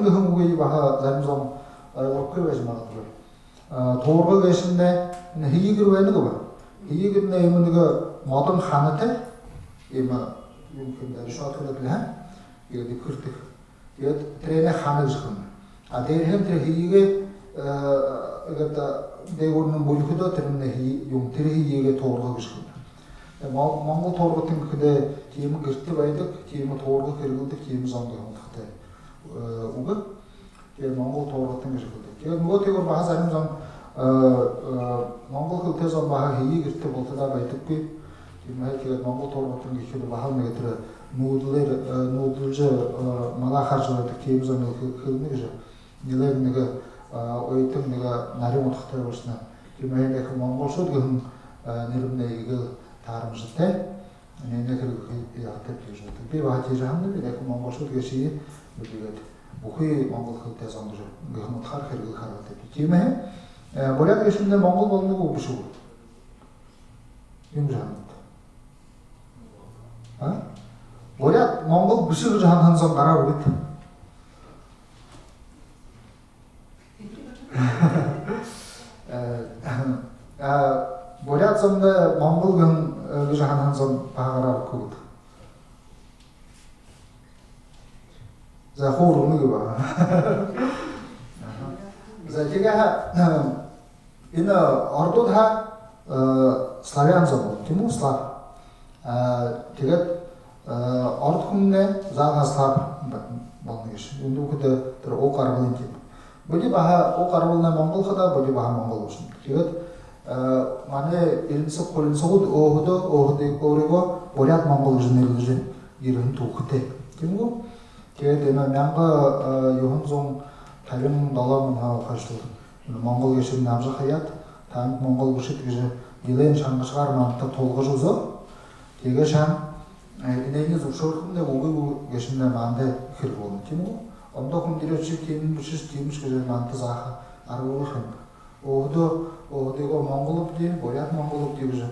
그 한국에 바하 잠좀 어그 왜지 말아. 도르가 계신데 희기로 하는 거 봐. 희기는 이면 그 모든 하나테 이마 용품들 쇼트를 해. 이거 디크르트. 이거 트레이너 하는 거. 아 대hem 희기게 이거다 대고는 모르고도 되는 희 용트리 희기게 도르가 계신. 몽골 토르 같은 그대 팀은 그때 봐야도 팀은 토르가 그리고 팀 정도 한테 우가 그 몽골 토르 같은 게 그때 그 뭐대고 바사는 좀 몽골 그때서 봐 희이 그때 보다 봐야도 그 팀에 그 몽골 토르 같은 게 그때 봐 하는 게 들어 누들저 마가 가지고 팀 정도 그 그죠 니네 내가 어이튼 내가 나를 못 하다 버스나 팀에 내가 몽골 소드 내름내 이거 다름스때 내가 그렇게 약대 비죠. 그게 와지를 하는 게 내가 몽골 소득이 우리가 뭐의 몽골 그때 정도 그 한번 타르케를 가라 때 김에 뭐라 계신데 몽골 먹는 거 없으시고 용자합니다. 아? 뭐라 몽골 무시를 하는 선 나라로 있다. 뭐라 좀더 몽골은 그저 한선 바가라 그거. 자 호르는 거 봐. 자 제가 이나 어르도다 슬라비안서 김우 슬라 제가 어르도네 자가 슬라 먹는 것이 운동 그때 들어 오카르는 게 뭐지 바 오카르는 몽골 하다 뭐지 바 몽골 무슨 제가 만에 일서 콜인서도 오호도 그리고 보략 몽골 주네르지 이런 도크테 그리고 걔 되면 남가 요한종 다른 나라만 하고 가시도 몽골 계신 남자 하얏 단 몽골 부시 그저 일행 장가스가만 다 돌거줘서 걔가 참 이내니 조ሾ는데 오고 계신데 만데 그리고 그리고 언덕은 들여지 팀 부시 팀 그저 만타자 알고 오도 어디고 몽골업지 뭐야 몽골업지 그저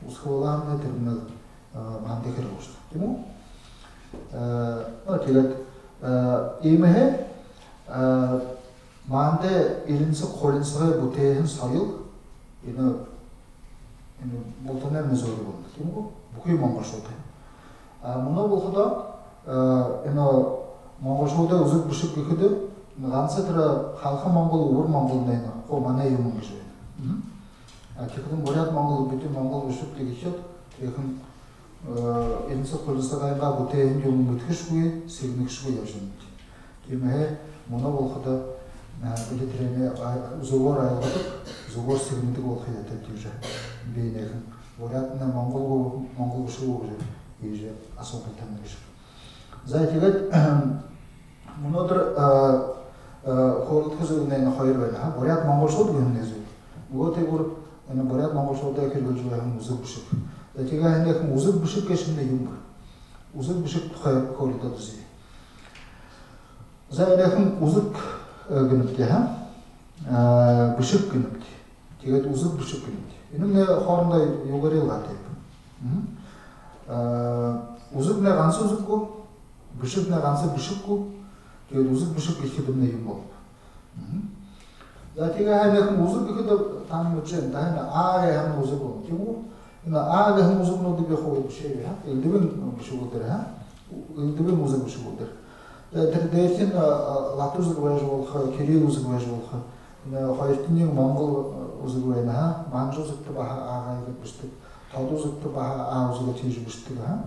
우스콜라는 들으면 만데 그러고 있어. 그리고 제가 이메해 만데 이른서 콜린스가 못해한 서유 이는 못하네 무서워. 그리고 무기 몽골 쇼트. 문어보다 이는 몽골 쇼트 우스 부식 그도 간세트라 халха 몽골 우르 몽골 내나 고만에 유문 거죠. 지금 뭐야 몽골 비트 몽골 부식 되게 셔. 그럼 인서 콜스타가 고테 좀 못히스고에 시그닉스고 여전. 김에 문어보다 이제 트레네 조거라요. 조거 시그닉고 해야 될 줄자. 비네 뭐야나 몽골 부식고 이제 아소부터는 거죠. 자 제가 문어들 홀트즈는 허여를 하 보략 몽골 소도 했네죠. 뭐대고 보략 몽골 소도 그걸 좋아하는 무슨 부식. 제가 했는데 그 무슨 부식 계신데 용. 무슨 부식 홀트즈. 자 내가 무슨 그렇게 하 부식 그렇게. 제가 무슨 부식 그렇게. 이는 내가 허런다 요거를 같아요. 무슨 내가 안 써주고 부식 내가 안 써 부식고 그 무슨 부식 이렇게 되는 게 뭐. 제가 하는 무슨 그것도 다는 거지. 다는 아에 하는 무슨 거. 그리고 나 아에 하는 무슨 것도 그 호흡 시에야. 일드는 부식거들 하. 일드는 무슨 부식거들. 대신 라투즈 거야죠. 키리우즈 거야죠. 나 화이트닝 몽골 우즈 거야나. 만조즈도 바 아가 이거 부식. 다도즈도 바 아우즈가 티즈 부식가.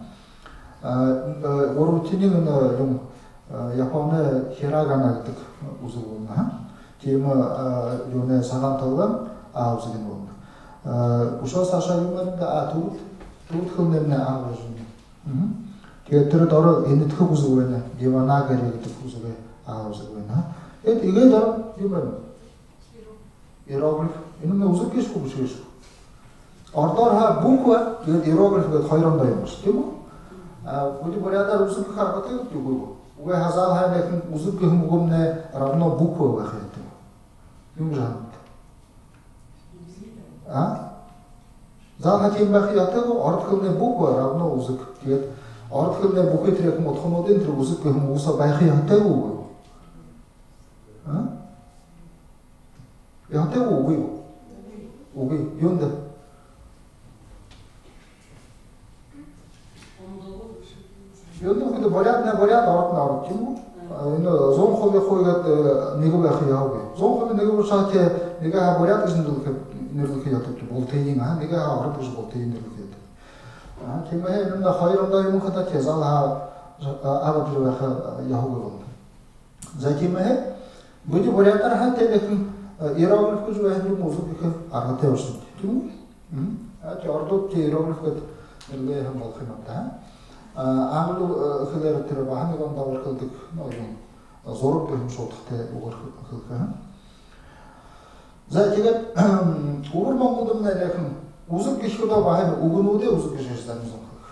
워루티닝은 좀 야폰의 히라가나 같은 우즈고나. 팀은 요네 사람들은 아우즈긴 뭐. 우셔사샤유면 두트는 아우즈. 걔들 더러 인디 투구즈고나. 디와나가리 같은 우즈고 아우즈고나. 이게 더러 유면 이러고 이놈의 우즈기스고 부시스. 어떠하 부쿠아 이러고 거이런다 이거. 우리 버려다 우습게 가는 것도 있고 왜 하자하네 우습게 무겁네 라노 부쿠가 해도 용산 자하팀 바퀴 야타고 어르클네 부쿠 라노 우습게 어르클네 부쿠 트레고 뭐 토노된 트레 우습게 무서 바퀴 야타고 영태고 오기고 오기 연대 연대 근데 버려야 나왔지 뭐 이거 zonkobe koygat nigo bakhiyaoge zonkobe nigo shate niga boriat isndu ke nigo ke yatot bolteyin ha niga arab us bolteyin nigo ke ha kema he nda khayronda yum khata kezal ha arab us bakha yahoge zakima he budi boriatar ha te lekin iroglif kus ve hindu mozu ke arate olsun tu ha chordot ke iroglif ke le ham bolkhimata 아무도 그대로 들어봐 하는 건 나올 거도 너좀 zorluk bölüm soğukta uğur kılka. Zaten uğur Mongol'dan ne yakın uzak geçiyorda bahane uğunu da uzak geçişlerimiz kılka.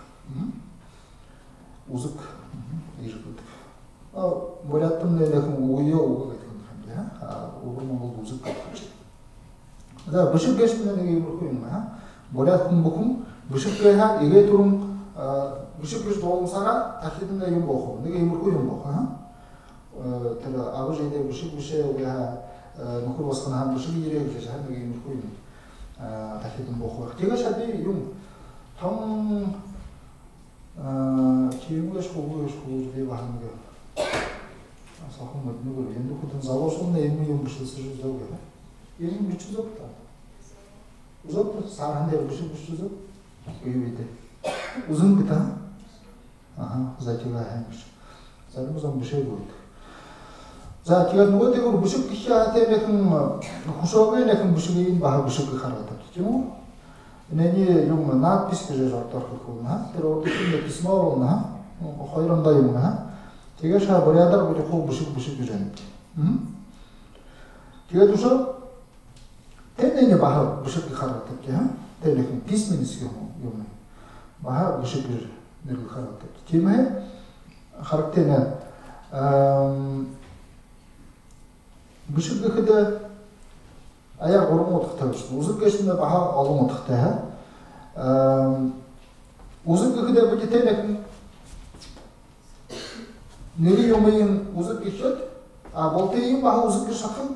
Uzak yürüdük. Boyattım ne yakın uğuyor uğur geçiyor ya. Uğur Mongol'da uzak geçiyor. Da bışık geçmeden ne gibi koyun ha. Boyattım bugün bışık geçen 이게 두rum bışık güç doğumsana taklidinde yum boğu. Ne gibi koyun boğu ha. Tabii abiceyle bışık bir şey oluyor. Nukur baskına hem bışık yere geçer. Hem de gibi koyun. Taklidinde boğu. Diğer şey yum. Tam kiminle şoğu diye bahane. Sakın mutlu olur. Yendi kudun zavosunda yemi yum bışık sıcak oluyor. Yerim güçsüz yok da. Uzak da sarhande bışık güçsüz yok. Uyuydu. Uzun bir tane. Aha, zaten varmış. Zaten uzun bir şey buydu. Zaten ne diyor bu şu kişi hatta bakın kuşağı bakın bu şeyin bahar bu şey karadı. Değil mi? Ne yum na pis bir şey ortak kullanma. Terörde şimdi pisma olma. O hayran dayım ha. Diğer şey buraya bir bu şey güzel. Diğer düşün. Tenene bahar bu şey karadı ya. Telekin pis mi istiyor yum. Bahar bu şey güzel. Nerede karadı. Kimi? Karakterine bışık gıkıda ayak orumu otıqtağıştı. Uzun geçtiğinde baha alım otıqtağ. Uzun gıkıda bu gitenekin neri yomayın uzun geçet. Bolteyin baha uzun geçakın.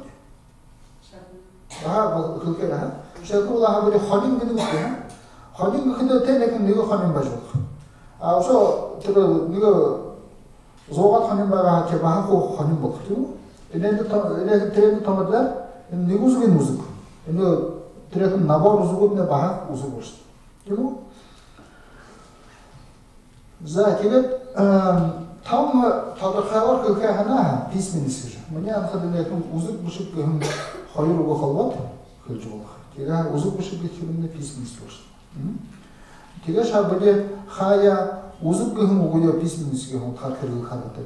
Baha gıkıda ha. Şakı olaha böyle xanin gıdı gıkıda ha. Xanin gıkıda tenekin neri xanin bacılık. Oso tırı neri zoğat xanin baga ke baha ko xanin bakıtı. Trendi tanıdılar. Ne uzun müzik. Trendi nabor uzun baha uzun olsun. Değil mi? Zaten tam tadıklar kılkaya hana pis minisir. Mene anladığında uzun buçuk gün hayır o kalvat kılcı olur. Kira uzun buçuk geçirinde pis minisir olsun. Kira şabede haya uzun gün oluyor pis minisir gün kalkırıl kalvatır.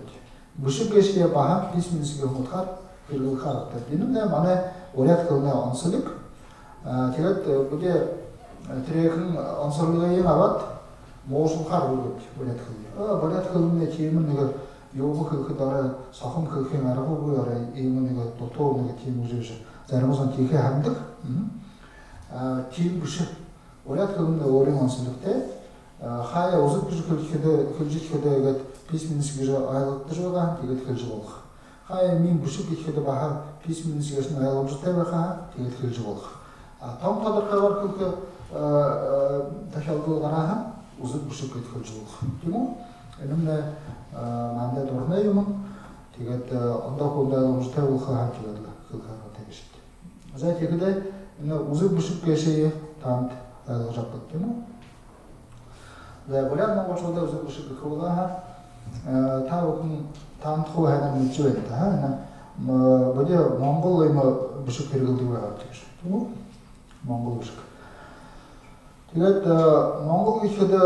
Bışık geçiye baha pis minisir gün kırıl kalvatır. Benim de bana oraya kılına ansılık. Kira böyle trekin ansırlığı yine avat. Moğuşun kar olup oraya kılıyor. Oraya kılında kimin ne yoğu kılkıdara sakın kılkın araba bu ara eğimin ne doktor ne kim ucuz. Zarımızın kike hamdık. Kim bışık oraya kılında oraya ansılıkta. Haya uzun bir kılcıkede pis minis gücü aylıktır olan diğer kılcı olur. Haya min bışık kılcıkede bahar pis minis gücünün aylıktır bakha diğer kılcı olur. Tam tadır var kılkı taşaldığı karaha uzun bışık kılcı olur. Değil mi? Elimde manda doğruna yumum. Diğer onda konuda aylıktır olur ha diğer kılkı teşit. Zaten de uzun bışık geçeyi tam aylıktır yaptık değil mi? Ve buraya ne başladı uzun bışık kılgıha ta okun tam tuğ hemen mücadele ha. Böyle Mongol mı bışık kırıldı var artık. Değil mi? Mongol bışık. Diğer Mongol geçide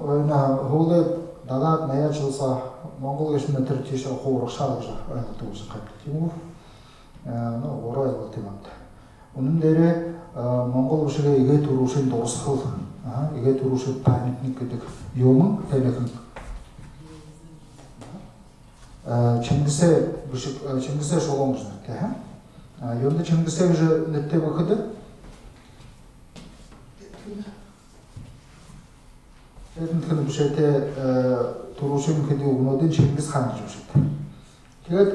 oyna hole dagat neye çalışsa Mongol geçinde Türkiye'ye koğur şarjı ayakta olsun kaptı. Değil mi? Ne oraya oldu onun deri Mongol bışığı ege turuşun doğrusu kıl. Ege turuşu paniklik dedik. Yomun telekin. Çingise şolonguz nette. Yonda Çingise gücü nette bakıdı. Dedim bu şeyde turuşun kedi olmadığın Çingiz Khan gücü. Diğer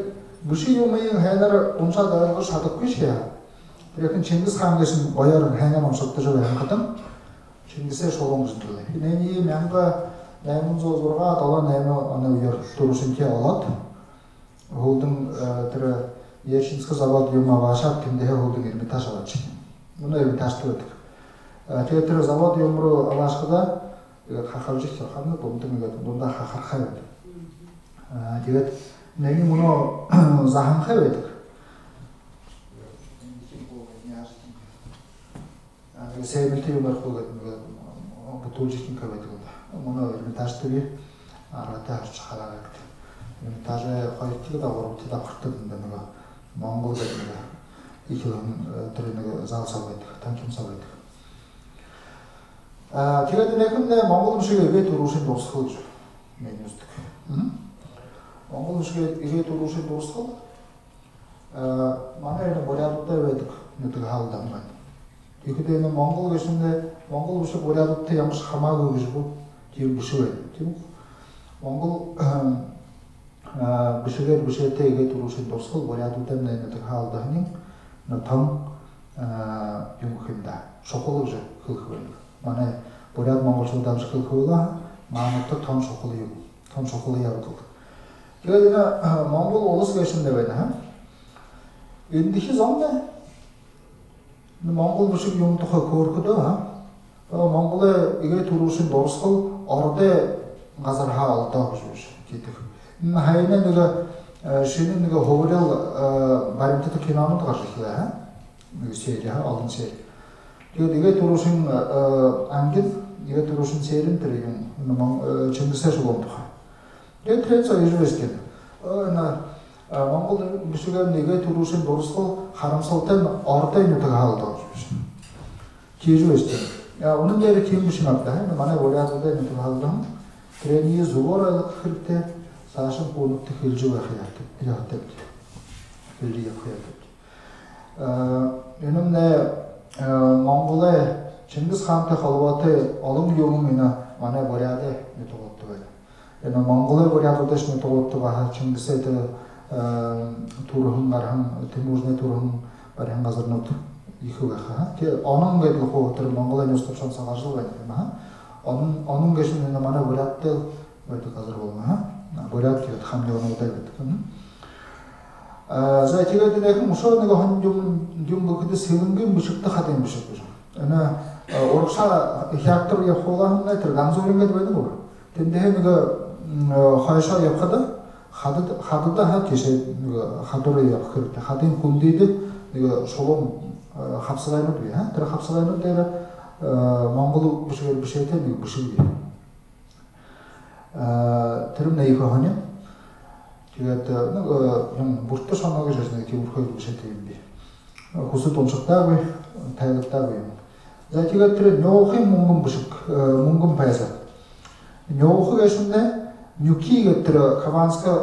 bu şey yomayın heyeler onca dağılır sadık güç ya. 그래서 징기스 хан 계신 보여는 행한 엄석도 좀 하거든. 징기스의 소동 진도래. 내니 명가 내문조조가 달아 내면 어느 여 도로신께 올랐. 호든 들어 예신스 завод юма ваша 근데 호든 이름이 다시 왔지. 오늘 다시 또 театр завод юмру алашкада хахалжих ханны домдымга домда хахархай. Тэгээд нэг муно заханхай байдаг. Сэвэлтэй юмар хуугаад бүтүүлжих юм байдаг. Муно эрмитажтыг аратаа харж хараад. Эрмитажээ хоёр тийг дагуулт давхартад нэг Монгол гэдэг их тэр нэг зал сав байдаг. Танхим сав байдаг. Тэгээд нэгэн Монгол шиг игээд өрөөшөнд дуусгах гэж менюсдэг. Монгол шиг игээд өрөөшөнд дуусгах манай энэ бурядтай байдаг нэг хаалдан байна. Тэгэхдээ энэ Монгол гэсэндээ Монгол шиг бурядтай ямар ч хамаагүй гэж тийм биш байна. Тийм үү? Монгол бишгээр бишээтэй игээд өрөөшөнд дуусгах бурядтай нэг хаалдан нэг том юм хэмдэ. Шоколад хөлх байна. Манай буряд монголчууд амжилттай хөвлөө маануудад том шоколад юм. Том шоколад явуулдаг. Тэгээд энэ Монгол улс гэшэндээ байна. Энэ дэхи зомны Монгол шиг юм тухай хөөрхөдөө Монголын игээ төрөөшөнд дурсгал ордын газар хаа алдаа гэж гэдэг. Энэ хайна нэг шинэ нэг хөврөл баримтат кинонод гарч ирлээ. Нэг сериа олон сериа. Тэгээд игээ төрөөшин ангид игээ төрөөшин серийн тэр юм Чингисхан шугам тухай. Тэгээд тэр зөв юм. Монгол бишгээр нэгэ төрөөшин дурсгал харамсалтай ордын нүдэг хаалдаг гэж байна. Тийж байна. Яа үнэн дээр тийм биш юм байна. Манай бурядуудын нүдэг хаалдаг. Тэрний зүгээр ойлгох хэрэгтэй цаашаа бүнэгт хэлж байх яадаг. Тэр хатад. Хэлж явах яадаг. Энэ Монголын Чингис хаантай холбоотой олон юм манай бурядын нүдэг байна. Энэ Монголын бурядуудын нүдэг байгаа Чингисэд Турхан гархан Тимүрний турхан барин газарнууд их байгаа. Тэгээ онон гэдэг хөө тэр Монголын ёс төвшин сагажл байдаг юм аа. Онон гэж нэг манай бурядтай байдаг газар байна. Буряд гэдэг хамлыгнууд байдаг. За тэгээд нэг мөшөө нэг хон юм бүгд сэлэнгийн бишигтэй хад юм биш үү? Энэ урагшаа хятад явахлаа тэр ганцуурин гэдэг байдаг уу? Тэндээ нэг хойшоо явхад хадад хад тийшээ нэг хадуураа явах хэрэгтэй. Хадын хүндийд нэг шулуун хавсгайнууд бий. Тэр хавсгайнууд дээр Монгол бишээтэй нэг бишиг бий. Тэр нэг хонь. Тэгээд нэг юм бүртэ шоноо гэж нэг тиймэрхүү бишээтэй юм бий. Хүсэл уншигтаагүй, тайлбартаагүй юм. За тэгээд тэр нёохын мөнгөн бишиг, мөнгөн пайса. Нёох гэшнэ Нюки гэдэг Хованскаас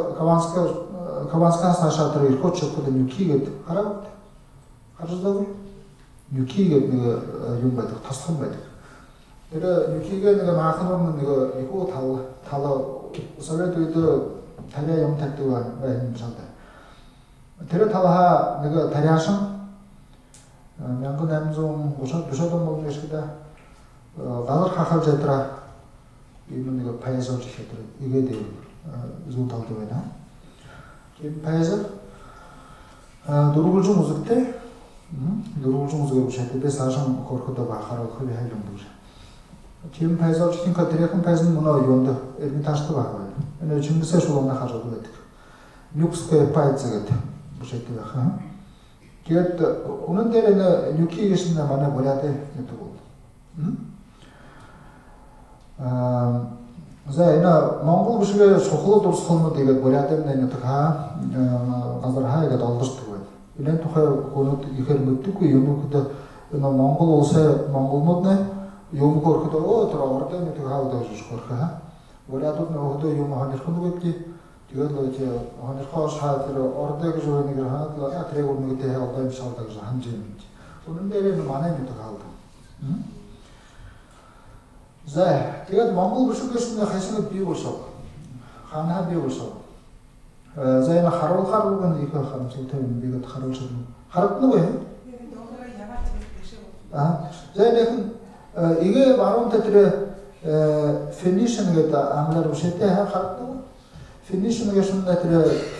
хашаа тэр ирхот шопод Нюки гэдэг хараад Нюки гэдэг нэг юм байдаг, тасхан байдаг. Тэр Нюкигээ нэг маахнаар нэг ихүү тал Совет үед тариа юм тавьдаг байна юм шиг. Тэр талаа нэг тариашин 1830-ад он гэшгдэ газар хахалж ядраа ийм нэг паяс олж ихэд игээд зүүн талд байна. Энэ паяс дөрвөлжин үзэгтэй. Дөрвөлжин үзэгээ шатдээ цаашаа хөрөхөд бахаар хөл хайл юм дүүж. Тийм паяс олж ихэнх тэрхэн паяс нь мөн юунд эрмитажтай байгаа. Энэ Чингисхан шугамна хараад байдаг. Нюкская паяс гэдэг бүшэйтэй байх. Тэгээд үнэн дээр энэ Нюки гэсэн манай буряды гэдэг үү? За энэ Монгол бишгээ сухлууд урсгалнууд игээд бурядын нэг газар хаягаад олдордог байна. Энэ тухай хүмүүд ихээр мэддэггүй юмнууд энэ Монгол улсын монголнууд юм хөрөхөд тэр ордын нэг хаалт гэж хөрхөө. Бурядууд нөхөдөө юм ханирхдаг гэдэг. Тэгээд л ханирхоо шаа тэр ордын гэж нэг хаадлаа тэрэг үнэтэй одоо юм шаалдаг гэж ханж юм. Үнэн дээр манай нэг хаалт. За тэгээд Монгол бишгээс хашиг бий болсоо. Ханаа бий болсоо. За энэ харуулхаар үг нь их харамсалтай юм бигээд харуулж байна. Харагдана уу? Zaten 이게 바로 때들에 finishing에 다 아무래도 세대 하고 finishing에 순간에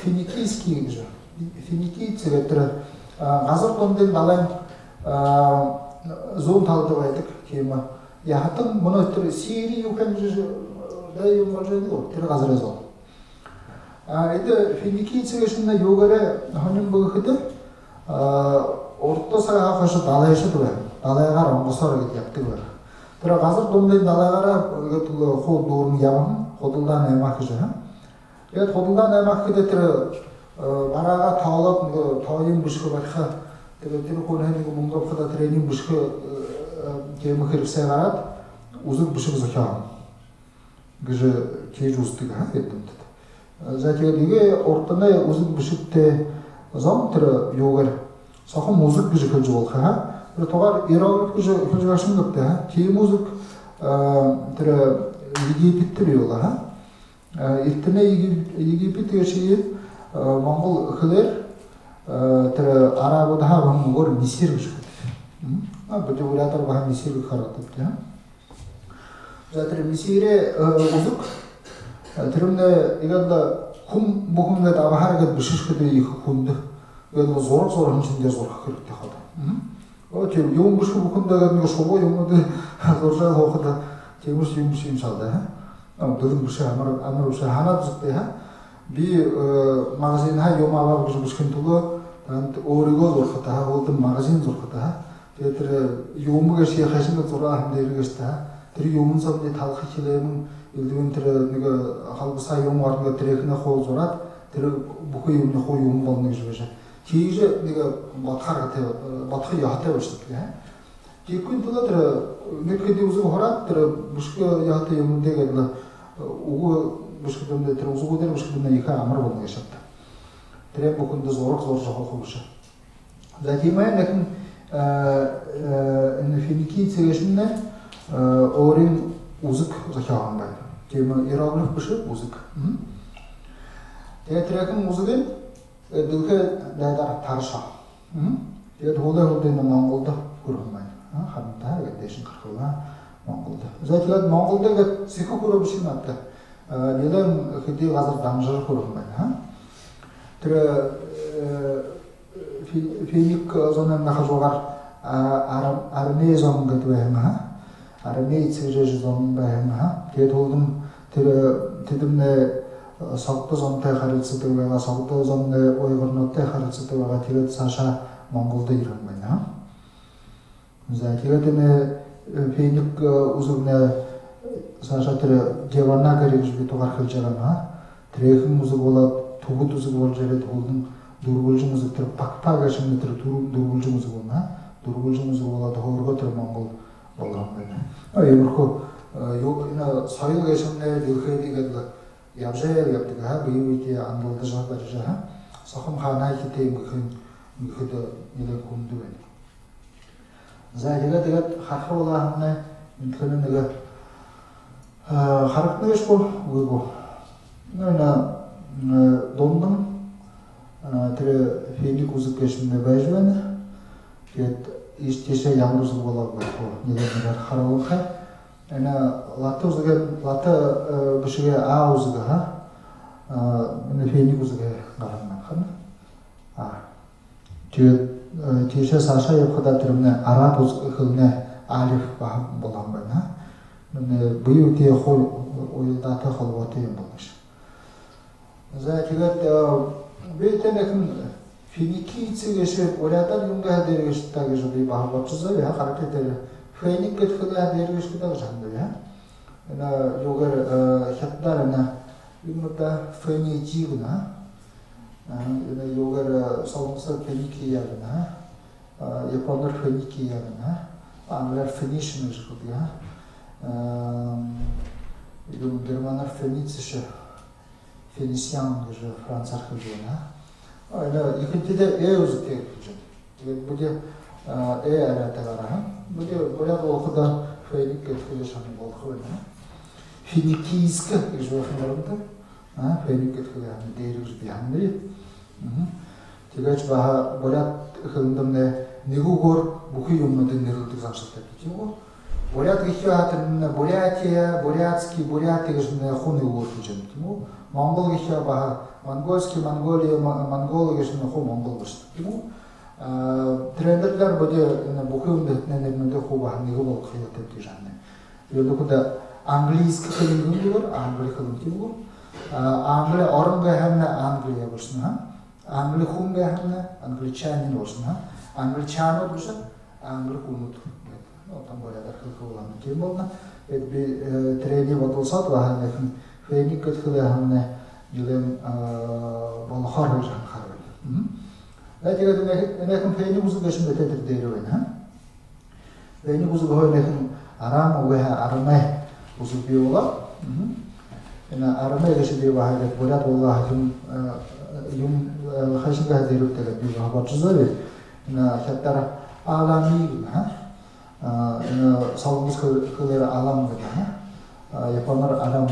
피니키스키 그죠. 피니키스에 들 가서 돈들 나랑 zone talda baydık kema ya hatın bunu tır siri yukarı da yumurcaydı o tır gazarız o ede finiki içerisinde yogara hanım bu hıdı orta saha karşı dalayışı da var dalayıgar ongasar yaptı var tır gazar donda dalayıgara kol doğru yapın koduldan emak kışı ya koduldan emak kıdı tır baraga tağlap tağın bışkı barxa Tero konen ko mongol khada training bushka kema khirse garat uzuk bushka zakha gje kej ustiga ettim zaten dige ortana uzuk bushkte zam tero yogar saham uzuk gje khoj bol kha bir togar irawat gje khoj başım gapta ki uzuk tero yigi bittiriyorlar ha irtine yigi bitiyor şeyi mongol khler tera Arabı daha baham gor misir gışık. Bıcı buralar baham misir gıkaratı ya. Zaten misire uzuk. Terimde iganda kum bukumda da bahar gad bışış kıdı yıkı kundu. Iganda zor zor hınçında zor kırıktı xada. O ki yoğun bışkı bukumda gad şobo yoğun da zorca hoqda kemuş yumuş imsalda ha. Ama dırın bışı amar bışı hanat zıktı ha. Bir magazin ha yoma var bışı bışkın tulu Origo zorxata ha oldu magazin zorxata ha tetre yomuga şey xaşında zora hamderigesta ter yomun sabne talxı kilemin ildiğin ter nega halbusa yom varınga terekine xol zorat ter buku yomne xo yom bolne jbeje kije nega batxarate batxı yahte baştık ya kekün tula ter nekedi uzu horat ter bushka yahte yomde gedla ugu bushka demde ter uzu der bushka demde yıka amar bolne yaşattı Tren bukunda zoruk zor hoxuluşa. Zaten lakin in finiki içerisinde orin uzuk zakağım ben. Kema iravlık bir şey uzuk. Trek'in uzugin dilke daydar tarşa. Hoda ne Mongolda kurum ben. Hamda deşin kırkıla Mongolda. Zaten Mongolda sikhu kurum bir şey natta. Neden hidi gazar damjar kurum ben. Tera finik zonan nahazogar arme zon gadwema arme içerici zon bahema gedolum tera tidimne sakta zon te haritsı teva sakta zon ne oygorno te haritsı teva tiret saşa Mongolda yirmen zaten ne finik uzun saşa tera gevana garij bir togar kılcaran Trek'in uzun ola Tuğut uzun olacak oldum durgulcu müzik ter pakpa şimdi ter durgulcu müzik olma durgulcu müzik ola da horgo ter Mongol olgan ben. Ayırko yok ina sayıl geçimde dilkedi gedla yapjayel yaptık ha biyuti andolda jahbarja ha sahım xana kite mükün ile kundu ben. Zahiga degat xarxa ola hamne mümkün nega xarqna geç bol bu. Nana Dondum tire finik uzuk geçimde bejven ket işte yalnızlık olarak var neler xaralık ana latı uzuk latı bir şey a uzuk ha ne finik uzuk garamdan kan tişe saşa yapıda türüne Arap uzuk kılne alif bulan ben ha ne bu diye hol oyunda ta halvatı yapılmış Zaten bir tane finiki içerisi orada yunga dergisi takıcı bir bahçesi ve hareketleri finik etkili dergisi takıcı ya. Na yogar hatta na yunga finiki guna. Na yogar savunsa finiki ya guna. Yapanlar finiki ya guna. Anlar finishing çıkıyor ya. Germanlar finisi Fenisyan gıcı Fransız kılcığına. Öyle ikinci uzuk diye kılcığın. Bu diye arada var ha. Bu diye buraya okuda feylik etkili şanı bol koyuna. Finikiyska gıcı bakımlarında. Feylik etkili yani değeri gıcı bir hamle. Tigaç baha buraya kılındığım ne негугор бухи юмнуудын нэрлдэг замшилтай тийм үү? Бурят гэхээ хатан Бурятия, Бурятский, Бурятия гэж хуу нэгугор гэж юм тийм үү? Монгол гэхээ баха Монгольский, Монголия, Монгол гэж хуу Монгол гэж тийм үү? Трендерлер боди бухи юмнуудын нэрнүүдээ хуу баха нэгуг болох хэрэгтэй гэж байна. Юунд английский хэлээр англи хэл тийм үү? Англи оронго хэмнэ Англия болсноо. Англи хунгэ хэмнэ англичанин болсноо. Англичанууд биш англи хүнүүд. Отон боядар хэлхүүл тийм болно. Би трени бодулсаад байгаа нэг фэник гэхлээр хэмнэ юудэм болохоор гэж харна. Тэгээд нэг фэник үсэг гэж мэдээд дээр байна. Фэник үсэг хойнох арам үгээ арамай үсэг биола. Арамай гэж би баха бурят болла юм хашинга дэрүүтэй би баха бодсоо. Хятад алами салгис хөлөр алам гэдэг японоор алам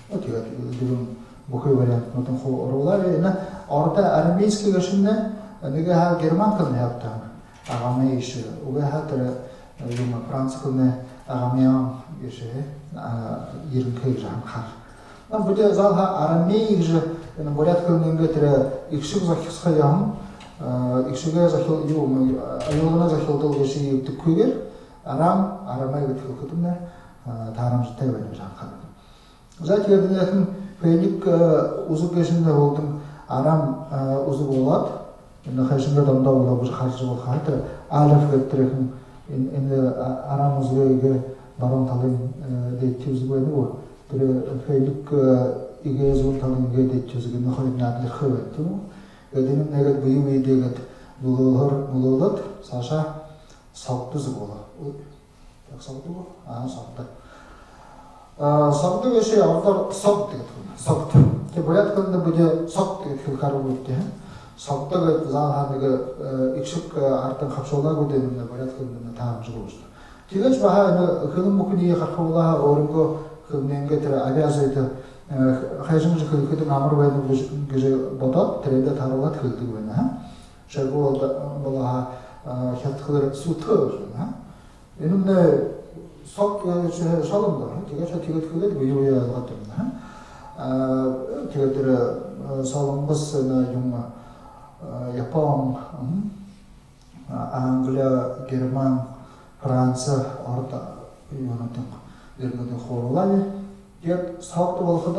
окей дөрөв бохой вариант нотон хоо оруулаа орда армейский гэшнэ нэг хаа герман кэн хавтаа агамай иш уга хатэр юм францкэн агамян гэж ерөнхий хар нам бүдэ залха армей гэж энэ бурят кэн ингээд их шиг захисхай юм Икшугээ захил юу аюулна захилдал гэж өгдөггүйгээр арамай гэдэг хөтөмнөр таарамжтай байна гэж анхаарна. За тэгээд нэг фэник үзэг гэшэндээ хөлдөн арам үзэг болоод энэ хашингаа дондоо болоод харж байгаа хатар алф гэдэг энэ арам үзэгээ баруун талын дэт үзэг байна уу? Тэр фэник игээзүүн талын дэт үзэг нь хоёр надлах байх тийм үү? Эдгээр нэгэд бие биедэгэд нуулаад саша согдус болоо. Яг согдуу согдоо. Согдуу гэшээ ордоор согд гэдэг юм. Согд. Тэгээ бурят кэнэ бүдэ согд гэх харуу үүтэй. Согдоо гэдэг заахаа нэг икшиг ардан хавшуулаагүй дээ бурят кэнэ таамжгүй шүү. Тэгэж баха хөлөн бүхний хархуулаа өөрөнгөө хэмнэнгээ тэр авиасайд хайшин хэлэхэд амар байна гэж бодоод тэрээр таруулаад хэлдэг байна. Шагуул болоо хятадхэр сүтөө байна. Энэ нь сог шалом байна. Тэгээд хэлээд юу яагаад байна. Тэгээд тэр солонгос юм Япон, Англия, Герман, Франц, орда юунуудын дэргэд хуурлаа. Тэгээд согд болоход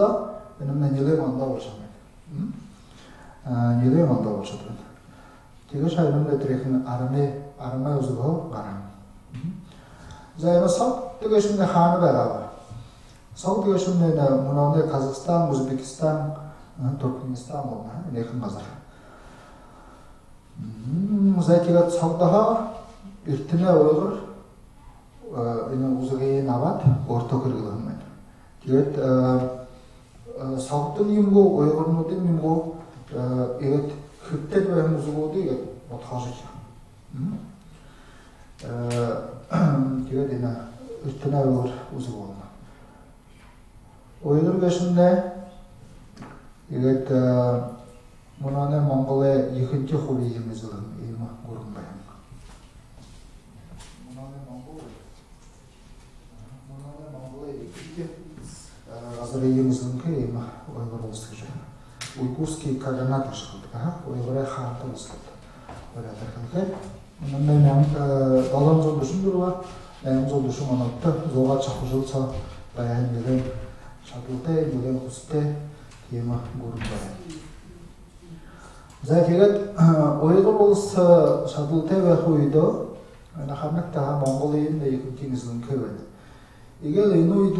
энэ нэлээд мандаа болж байна. Нэлээд мандаа болж байна. Тэгээд шайнаа дээрхэн армей үзгөө гараа. За энэ согд гэшмэ хаана байгаа. Согд гэшмэ мөнөний Казахстан, Узбекистан, Туркменистан байна. Энэхэн газар. За тэгээд согдоо эртнээ уйгар энэ үзгээ наваад өөртөө хэрэглэх юм байна. Тэгээд согдны юмгоо уйгурнуудын юмгоо тэгээд хөвтэй байх хүмүүсүүдийг бодхоож байна. Тэгээд энэ эртнээ уйгар үзэг болно. Уйгур гэшнэ тэгээд мөнөний Монголын ихэнх хувийн юм гүрэн байна. Азербайджанский им уйгурский, уйгурский каганат ашиглдаг. Уйгурын хаалтан услаад бариад архинхээр нам долоон душмөрва 840 оногтой 100 чавхшилцаа баян нэгэн шадлалтай нэгэн хүстэй тийм гүрэн байна. За тэгээд уйгур улс шадлалтай байх үед энэ хамтдаа Монголын нэг тийм байна. Игээл энэ үед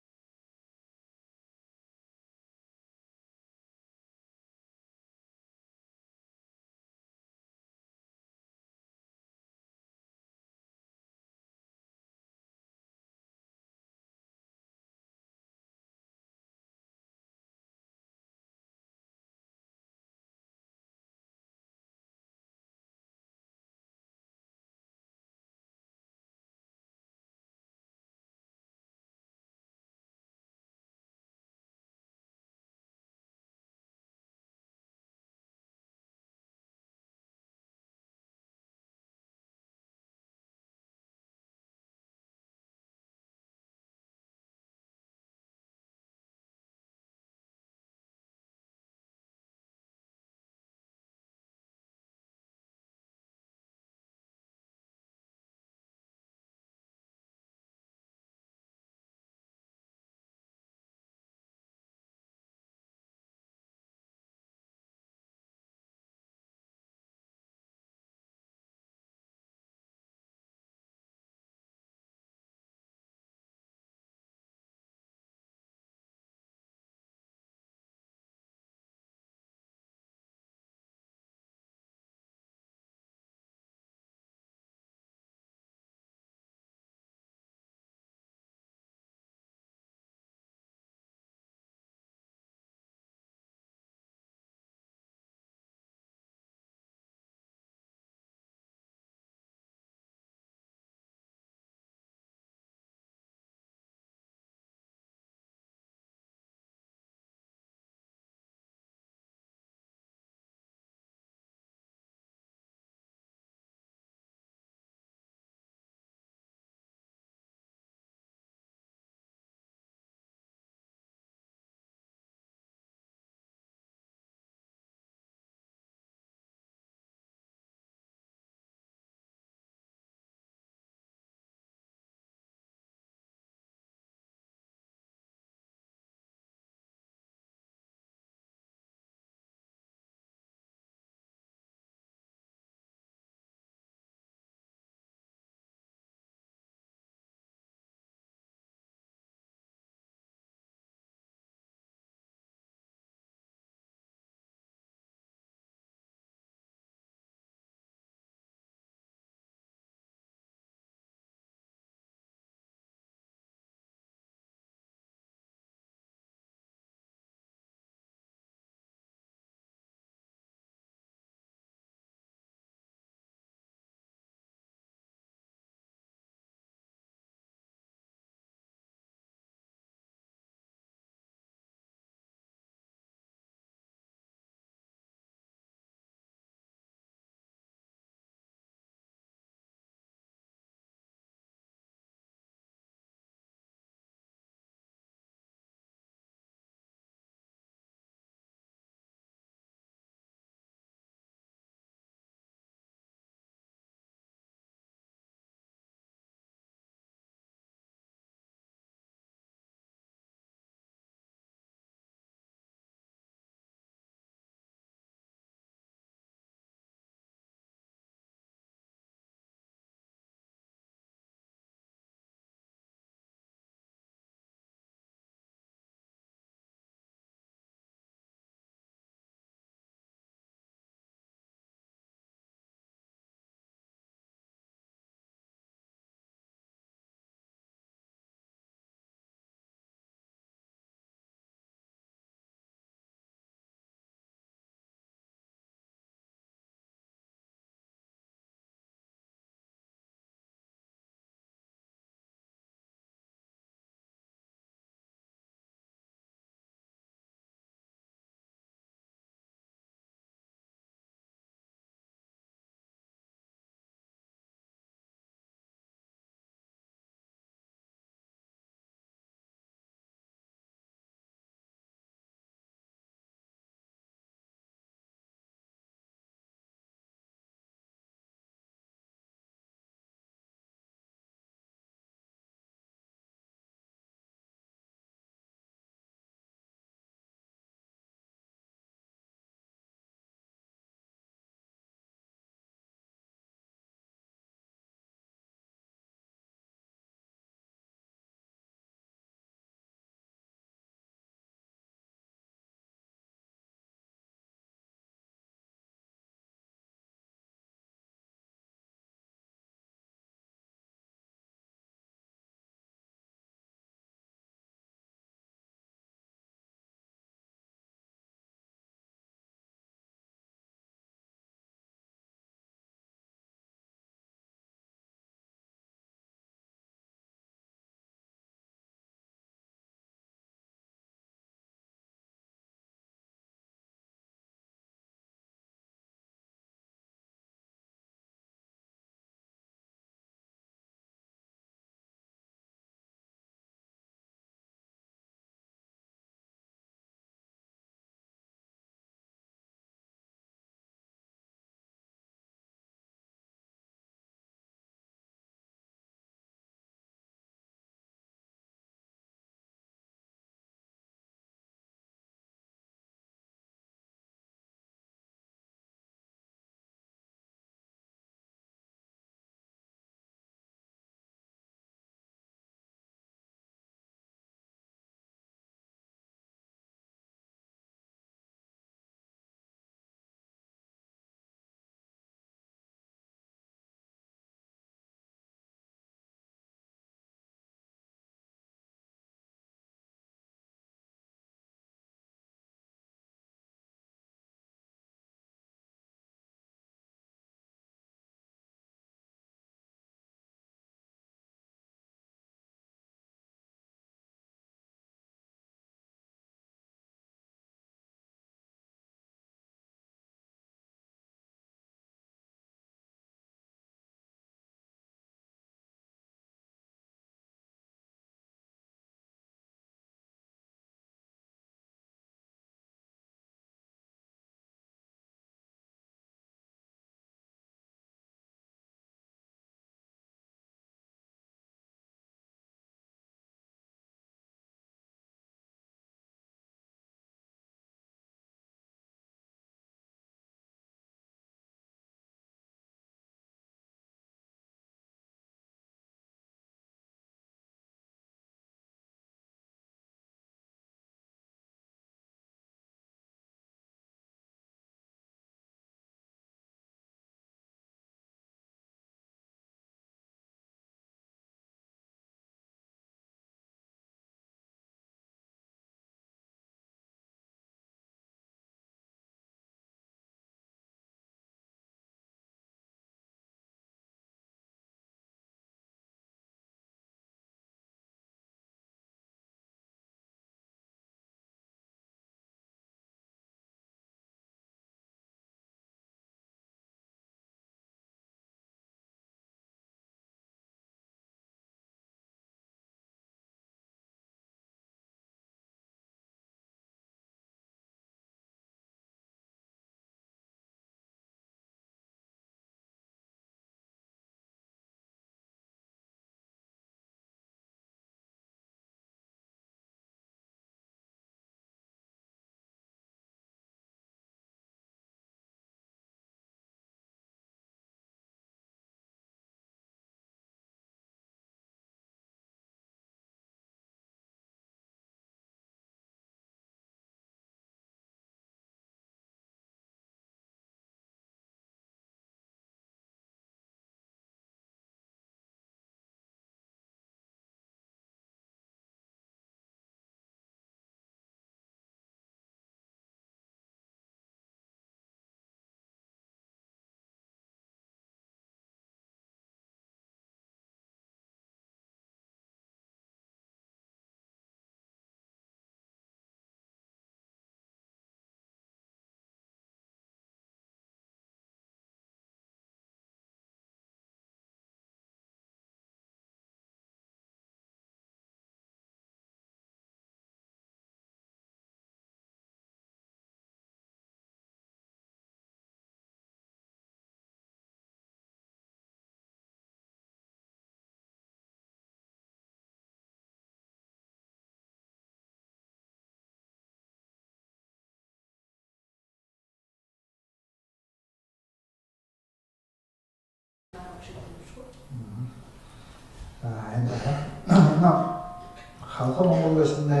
халқы Моңғол өсінде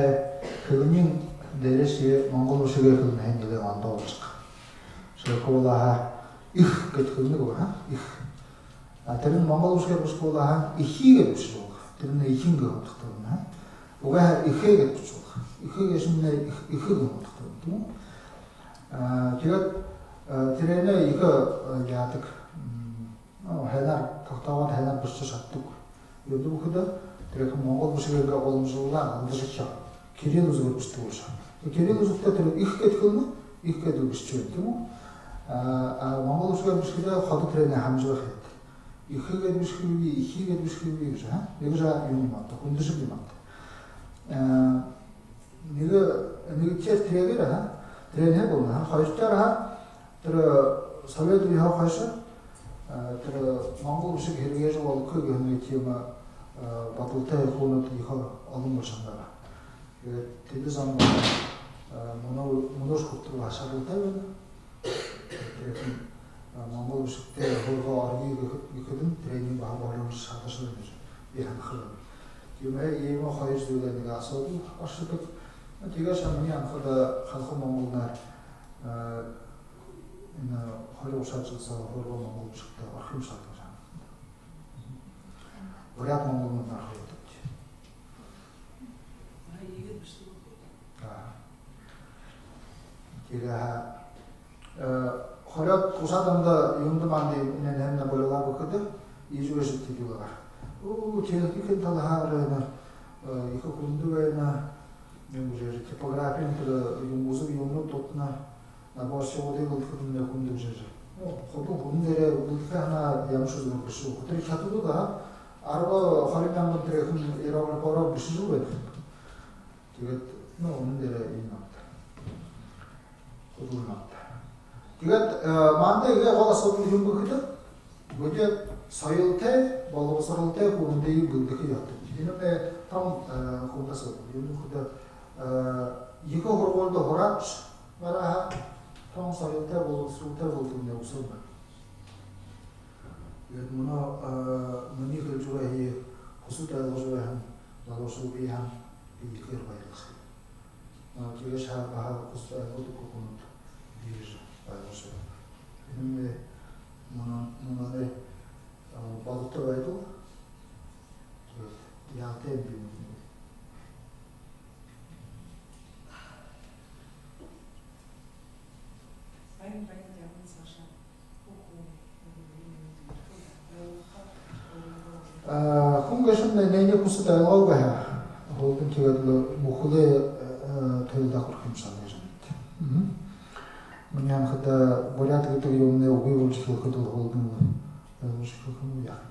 көгінен дәресі Моңғол өсіге көгінен елі аңда олышық. Шырқы олаға их көткіліні көға, их. Тәрін Моңғол өсіге бұшқы олаға ихиге бүші жолға. Тәрін ихин көң тұқтығына. Оға ихеге бүші жолға. Ихеге жынне ихі көң тұқтығына. Тегет тәрені ихі ятық хайнар тоқтауат хайнар бүші шаттық. Өді бұқыда тәрек Моңғол өсіге олымжылға алдырықша. Кирилл үзігер бүшті олыша. Кирилл үзігті тәрек их көткіліні, их көткілі бүшті өттімі. Моңғол өсіге бүшкіде қоды тәрені хамжылық еді. Ихиге бүшкілі, ихиге бүшкілі егіжі. Егіжі үйінім атты, үндіші білім атты. Неге тер тірегері, тірені болны. Қойшықтар, түрі Совет үйі қойшы, түрі Моңғол өсіге хергежі ол көгі хүнге тема батылтай қонуды иқы алым болшандара. Теді заман мұныз құптырға ашарылтай өні. Моңғол өсікте ғылға арғы екідің тренинг баға бағылымыз шатышы өңіз. Ерін қылым. Демі емі қойыз дөйлерінігі асылды ашылдық. Теге шамыне анқыда қалқы Моңғолдар қойы ұшатшылса ғылға Моңғол өсікте арқым шатыр жаңы. Бурят Моңғолмен арқы өтіпті. Теге Хорят ұсадымда үйімді манды менен әміне болуға бұқыды, езі өшіп тегі бағар. Телекі кен талғарына, екі күнді өйіна, типографиян түрі үйімізі үйімді тұтына, набаршы одай ғылқыдымда күнді жері. Құдың күндері бұлдықы ана ямшы үзінің күші. Құтыры қатуды да, арғы қарымянғы түрекін ерауын қора бүші жыл өйді. Тегет, оның дәрі үйін апты. Құдылын апты. Тегет, маңда еге қаласылың үйін бұқыды, бұде сайылты, балығы сырылты көңінде үйін бұлдықы яқты. Енімде там көңдасы өтті. Үйін бұқыды, екі құрғолды ғыратш, бараға там сайылты, балығы сырылты бұлдығында ұсылды. Мұны қыл жүр әйі, құсы тәлгі жүр әйін, балығы бейін, бейікер байылысы. Теге шағыр баға құсы тәлгі көңді дейірі. Benim bunları balıkta baydı. Yağda yapıyorum. Kungaşımda neyine kusu da alga ya. Oldum ki muhule tölde korkum sanıyorum. Мен хата бурят гэдэг юмны үгүй болж хэлэхэд болдон ойлгох юм яа.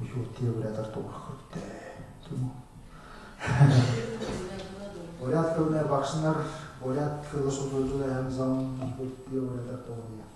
Үгүй бурятар туурах хэрэгтэй. Тийм үү? Бурят гэдэг багшнаар бурят философи үзүүлэх юм зам үгүй бурятар туурах.